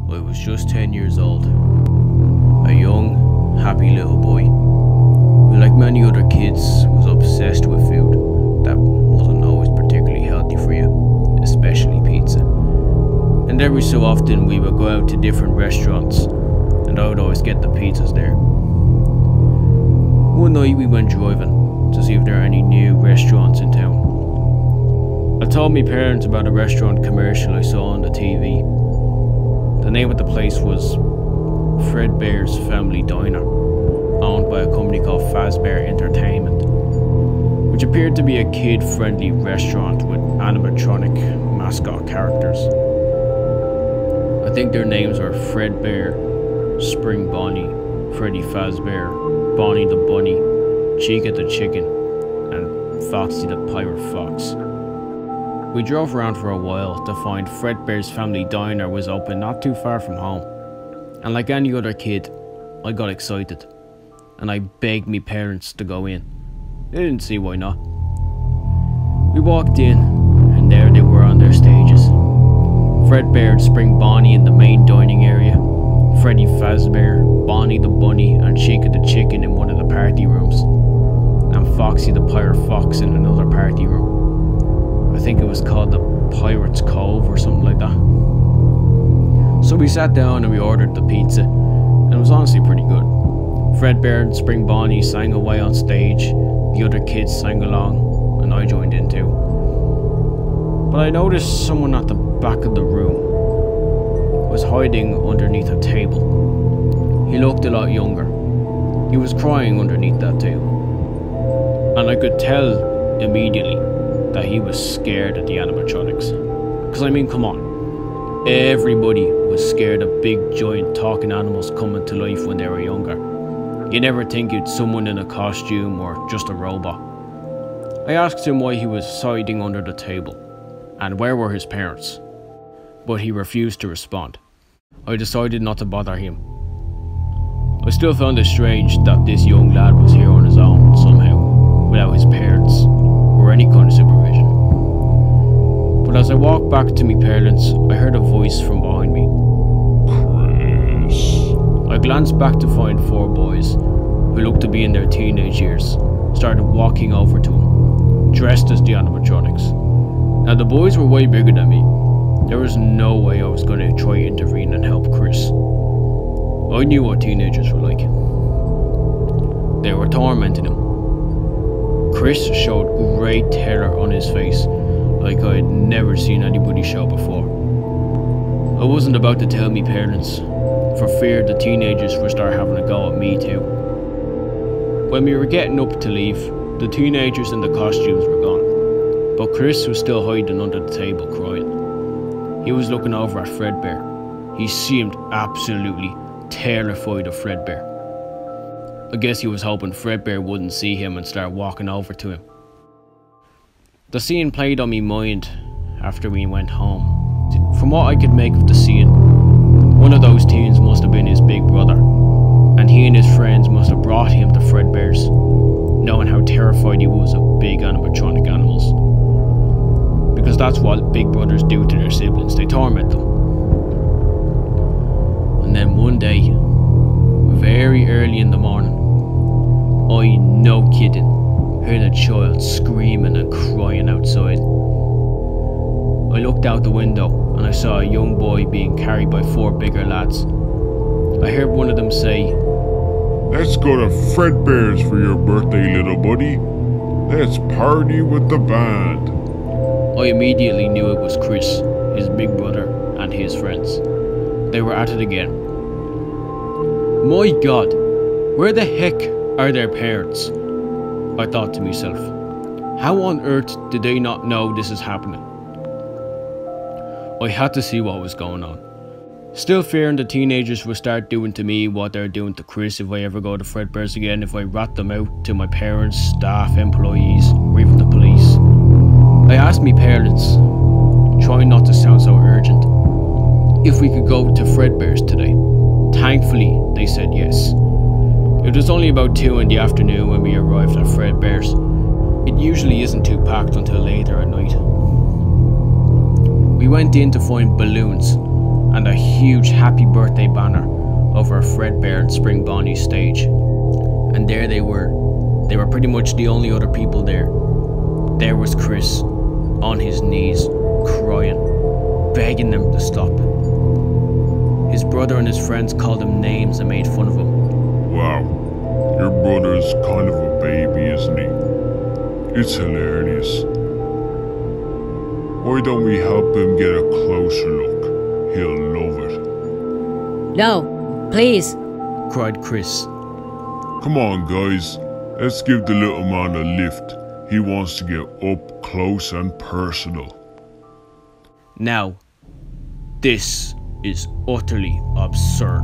I was just 10 years old. A young, happy little boy who, like many other kids, was obsessed with food that wasn't always particularly healthy for you, especially pizza. And every so often we would go out to different restaurants and I would always get the pizzas there. One night we went driving to see if there are any new restaurants in town. I told my parents about a restaurant commercial I saw on the TV. The name of the place was Fredbear's Family Diner, owned by a company called Fredbear Entertainment, which appeared to be a kid-friendly restaurant with animatronic mascot characters. I think their names are Fredbear, Spring Bonnie, Freddy Fazbear, Bonnie the Bunny, Chica the Chicken, and Foxy the Pirate Fox. We drove around for a while to find Fredbear's Family Diner was open not too far from home. And like any other kid, I got excited. And I begged me parents to go in. They didn't see why not. We walked in, and there they were on their stages. Fredbear and Spring Bonnie in the main dining area. Freddy Fazbear, Bonnie the Bunny, and Chica the Chicken in one of the party rooms. And Foxy the Pirate Fox in another party room. I think it was called the Pirate's Cove or something like that. So we sat down and we ordered the pizza, and it was honestly pretty good. Fredbear and Spring Bonnie sang away on stage, the other kids sang along, and I joined in too. But I noticed someone at the back of the room was hiding underneath a table. He looked a lot younger. He was crying underneath that table. And I could tell immediately that he was scared of the animatronics. Because I mean, come on. Everybody was scared of big giant talking animals coming to life when they were younger. You never think you'd someone in a costume or just a robot. I asked him why he was hiding under the table and where were his parents, but he refused to respond. I decided not to bother him. I still found it strange that this young lad was here on his own somehow, without his parents or any kind of supervision. But as I walked back to my parents, I heard a voice from behind me. Chris. I glanced back to find four boys, who looked to be in their teenage years, started walking over to him, dressed as the animatronics. Now the boys were way bigger than me. There was no way I was going to try to intervene and help Chris. I knew what teenagers were like. They were tormenting him. Chris showed great terror on his face, like I had never seen anybody show before. I wasn't about to tell me parents, for fear the teenagers would start having a go at me too. When we were getting up to leave, the teenagers in the costumes were gone, but Chris was still hiding under the table crying. He was looking over at Fredbear. He seemed absolutely terrified of Fredbear. I guess he was hoping Fredbear wouldn't see him and start walking over to him. The scene played on my mind after we went home. From what I could make of the scene, one of those teens must have been his big brother, and he and his friends must have brought him to Fredbear's, knowing how terrified he was of big animatronic animals. Because that's what big brothers do to their siblings, they torment them. And then one day, very early in the morning, I, no kidding, heard a child screaming and crying outside. I looked out the window and I saw a young boy being carried by four bigger lads. I heard one of them say, Let's go to Fredbear's for your birthday, little buddy. Let's party with the band. I immediately knew it was Chris, his big brother, and his friends. They were at it again. My God, where the heck are their parents? I thought to myself. How on earth did they not know this is happening? I had to see what was going on. Still fearing the teenagers would start doing to me what they're doing to Chris if I ever go to Fredbear's again, if I rat them out to my parents, staff, employees, or even the police. I asked my parents, trying not to sound so urgent, if we could go to Fredbear's today. Thankfully, they said yes. It was only about 2 in the afternoon when we arrived at Fredbear's. It usually isn't too packed until later at night. We went in to find balloons and a huge happy birthday banner over Fredbear and Spring Bonnie's stage. And there they were. They were pretty much the only other people there. There was Chris, on his knees, crying, begging them to stop. His brother and his friends called him names and made fun of him. Wow, your brother's kind of a baby, isn't he? It's hilarious. Why don't we help him get a closer look? He'll love it. No, please. Cried Chris. Come on, guys. Let's give the little man a lift. He wants to get up close and personal. Now, this is utterly absurd.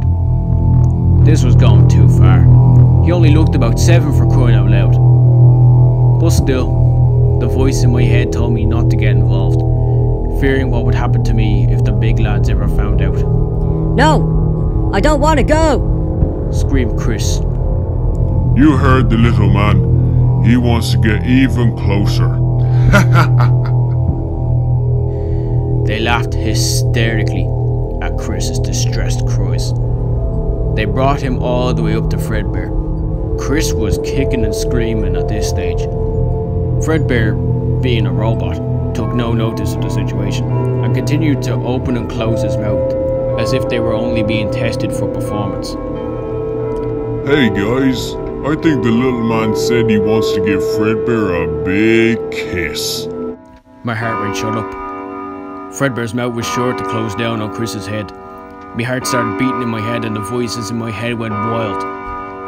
This was going too far. He only looked about 7 for crying out loud. But still, the voice in my head told me not to get involved, fearing what would happen to me if the big lads ever found out. No, I don't want to go. Screamed Chris. You heard the little man. He wants to get even closer. They laughed hysterically at Chris's distressed cries. They brought him all the way up to Fredbear. Chris was kicking and screaming at this stage. Fredbear, being a robot, took no notice of the situation and continued to open and close his mouth as if they were only being tested for performance. Hey guys, I think the little man said he wants to give Fredbear a big kiss. My heart rate shot up. Fredbear's mouth was sure to close down on Chris's head. My heart started beating in my head and the voices in my head went wild.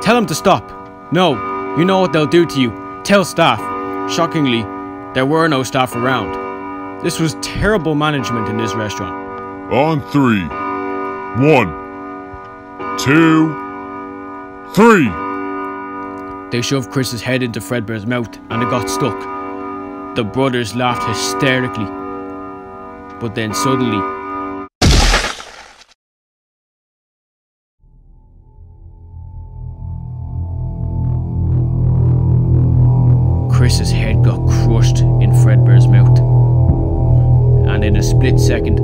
Tell him to stop. No, you know what they'll do to you. Tell staff. Shockingly, there were no staff around. This was terrible management in this restaurant. On 3. 1, 2, 3. They shoved Chris's head into Fredbear's mouth and it got stuck. The brothers laughed hysterically. But then suddenly, Chris's head got crushed in Fredbear's mouth. And in a split second,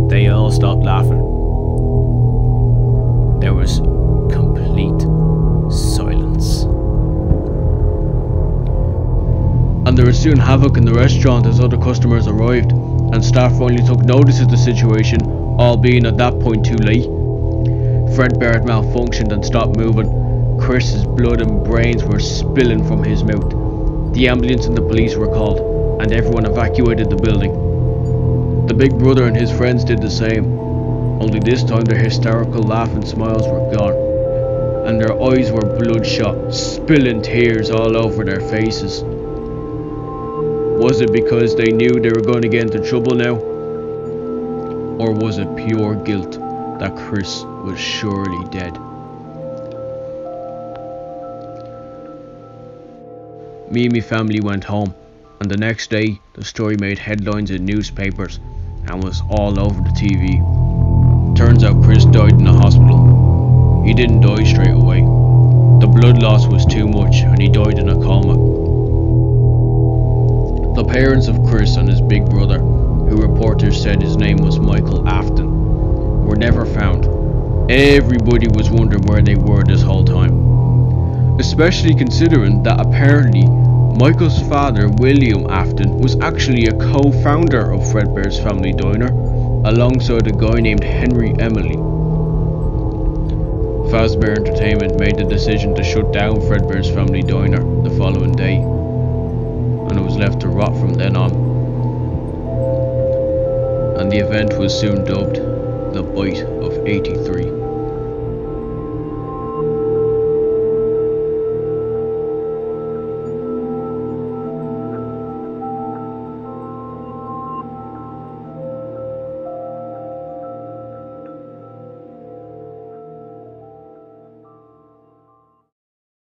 they all stopped laughing. There was complete silence. And there was soon havoc in the restaurant as other customers arrived, and staff finally took notice of the situation, all being at that point too late. Fredbear had malfunctioned and stopped moving. Chris's blood and brains were spilling from his mouth. The ambulance and the police were called, and everyone evacuated the building. The big brother and his friends did the same, only this time their hysterical laugh and smiles were gone, and their eyes were bloodshot, spilling tears all over their faces. Was it because they knew they were going to get into trouble now? Or was it pure guilt that Chris was surely dead? Me and my family went home, and the next day the story made headlines in newspapers and was all over the TV. Turns out Chris died in a hospital. He didn't die straight away. The blood loss was too much and he died in a coma. The parents of Chris and his big brother, who reporters said his name was Michael Afton, were never found. Everybody was wondering where they were this whole time. Especially considering that apparently Michael's father, William Afton, was actually a co-founder of Fredbear's Family Diner, alongside a guy named Henry Emily. Fazbear Entertainment made the decision to shut down Fredbear's Family Diner the following day, and it was left to rot from then on. And the event was soon dubbed the Bite of 83.